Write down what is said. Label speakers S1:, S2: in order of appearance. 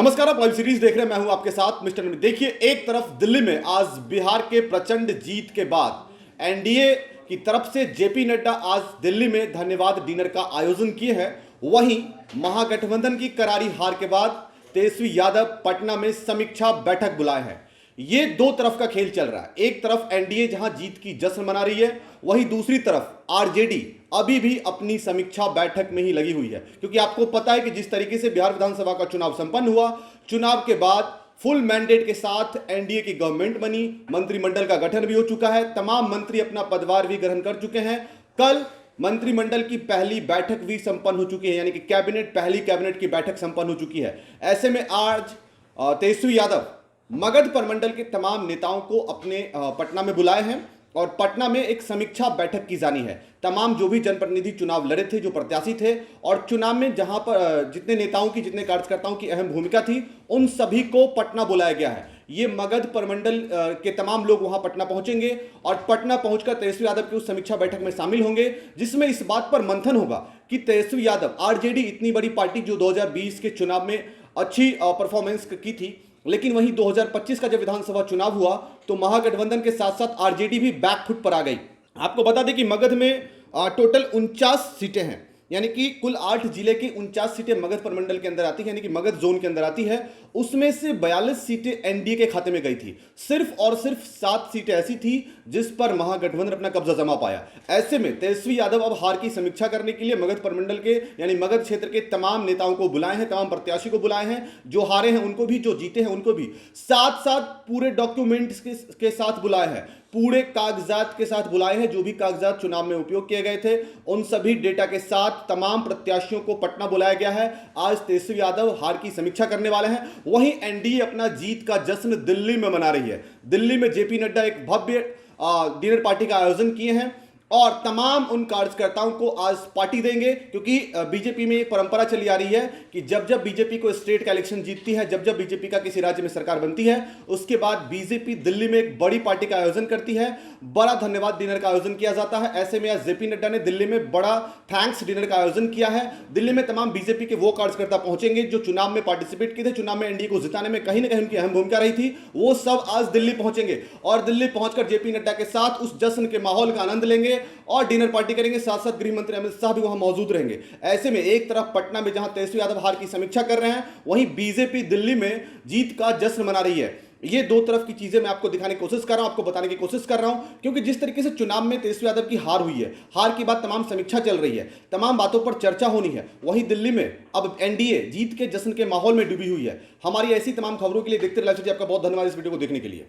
S1: नमस्कार, आप live series देख रहे हैं। मैं हूं आपके साथ मिस्टर नमी। देखिए, एक तरफ दिल्ली में आज बिहार के प्रचंड जीत के बाद एनडीए की तरफ से जेपी नड्डा आज दिल्ली में धन्यवाद डिनर का आयोजन किए हैं। वहीं महागठबंधन की करारी हार के बाद तेजस्वी यादव पटना में समीक्षा बैठक बुलाए हैं। ये दो तरफ का खेल चल रहा है। एक तरफ एनडीए जहां जीत की जश्न मना रही है, वहीं दूसरी तरफ आरजेडी अभी भी अपनी समीक्षा बैठक में ही लगी हुई है। क्योंकि आपको पता है कि जिस तरीके से बिहार विधानसभा का चुनाव संपन्न हुआ, चुनाव के बाद फुल मैंडेट के साथ एनडीए की गवर्नमेंट बनी, मंत्रिमंडल का गठन भी हो चुका है, तमाम मंत्री अपना पदभार भी ग्रहण कर चुके हैं। कल मंत्रिमंडल की पहली बैठक भी संपन्न हो चुकी है, यानी कि पहली कैबिनेट की बैठक संपन्न हो चुकी है। ऐसे में आज तेजस्वी यादव मगध प्रमंडल के तमाम नेताओं को अपने पटना में बुलाए हैं और पटना में एक समीक्षा बैठक की जानी है। तमाम जो भी जनप्रतिनिधि चुनाव लड़े थे, जो प्रत्याशी थे, और चुनाव में जहां पर जितने नेताओं की, जितने कार्यकर्ताओं की अहम भूमिका थी, उन सभी को पटना बुलाया गया है। ये मगध प्रमंडल के तमाम लोग वहां पटना पहुंचेंगे और पटना पहुंचकर तेजस्वी यादव की उस समीक्षा बैठक में शामिल होंगे, जिसमें इस बात पर मंथन होगा कि तेजस्वी यादव, आरजेडी इतनी बड़ी पार्टी जो 2020 के चुनाव में अच्छी परफॉर्मेंस की थी, लेकिन वहीं 2025 का जब विधानसभा चुनाव हुआ तो महागठबंधन के साथ साथ आरजेडी भी बैकफुट पर आ गई। आपको बता दें कि मगध में टोटल 49 सीटें हैं, यानी कि कुल 8 जिले की 49 सीटें मगध प्रमंडल के अंदर आती है, यानी कि मगध जोन के अंदर आती है। उसमें से 42 सीटें एनडीए के खाते में गई थी। सिर्फ और सिर्फ 7 सीटें ऐसी थी जिस पर महागठबंधन अपना कब्जा जमा पाया। ऐसे में तेजस्वी यादव अब हार की समीक्षा करने के लिए मगध प्रमंडल के, यानी मगध क्षेत्र के तमाम नेताओं को बुलाए हैं, तमाम प्रत्याशी को बुलाए हैं, जो हारे हैं उनको भी, जो जीते हैं उनको भी, साथ साथ पूरे डॉक्यूमेंट्स के साथ बुलाए हैं, पूरे कागजात के साथ बुलाए हैं। जो भी कागजात चुनाव में उपयोग किए गए थे, उन सभी डेटा के साथ तमाम प्रत्याशियों को पटना बुलाया गया है। आज तेजस्वी यादव हार की समीक्षा करने वाले हैं। वहीं एनडीए अपना जीत का जश्न दिल्ली में मना रही है। दिल्ली में जेपी नड्डा एक भव्य डिनर पार्टी का आयोजन किए हैं और तमाम उन कार्यकर्ताओं को आज पार्टी देंगे, क्योंकि बीजेपी में एक परंपरा चली आ रही है कि जब जब बीजेपी को स्टेट का इलेक्शन जीतती है, जब जब बीजेपी का किसी राज्य में सरकार बनती है, उसके बाद बीजेपी दिल्ली में एक बड़ी पार्टी का आयोजन करती है, बड़ा धन्यवाद डिनर का आयोजन किया जाता है। ऐसे में आज जेपी नड्डा ने दिल्ली में बड़ा थैंक्स डिनर का आयोजन किया है। दिल्ली में तमाम बीजेपी के वो कार्यकर्ता पहुंचेंगे जो चुनाव में पार्टिसिपेट किए थे, चुनाव में एनडीए को जिताने में कहीं ना कहीं उनकी अहम भूमिका रही थी, वो सब आज दिल्ली पहुंचेंगे और दिल्ली पहुंचकर जेपी नड्डा के साथ उस जश्न के माहौल का आनंद लेंगे और डिनर पार्टी करेंगे। साथ साथ गृह मंत्री अमित शाह भी वहां मौजूद रहेंगे। ऐसे में एक तरफ पटना में जहां तेजस्वी यादव हार की समीक्षा कर रहे हैं, वहीं बीजेपी दिल्ली में जीत का जश्न मना रही है। ये दो तरफ की चीजें मैं आपको दिखाने की कोशिश कर रहा हूं, आपको बताने की कोशिश कर रहा हूं, क्योंकि जिस तरीके से चुनाव में तेजस्वी यादव की हार हुई है, हार के बाद तमाम समीक्षा चल रही है, तमाम बातों पर चर्चा होनी है, वहीं दिल्ली में अब एनडीए जीत के जश्न के माहौल में डूबी हुई है। हमारी ऐसी तमाम खबरों के लिए देखते रहिए। आपका बहुत धन्यवाद इस वीडियो को देखने के लिए।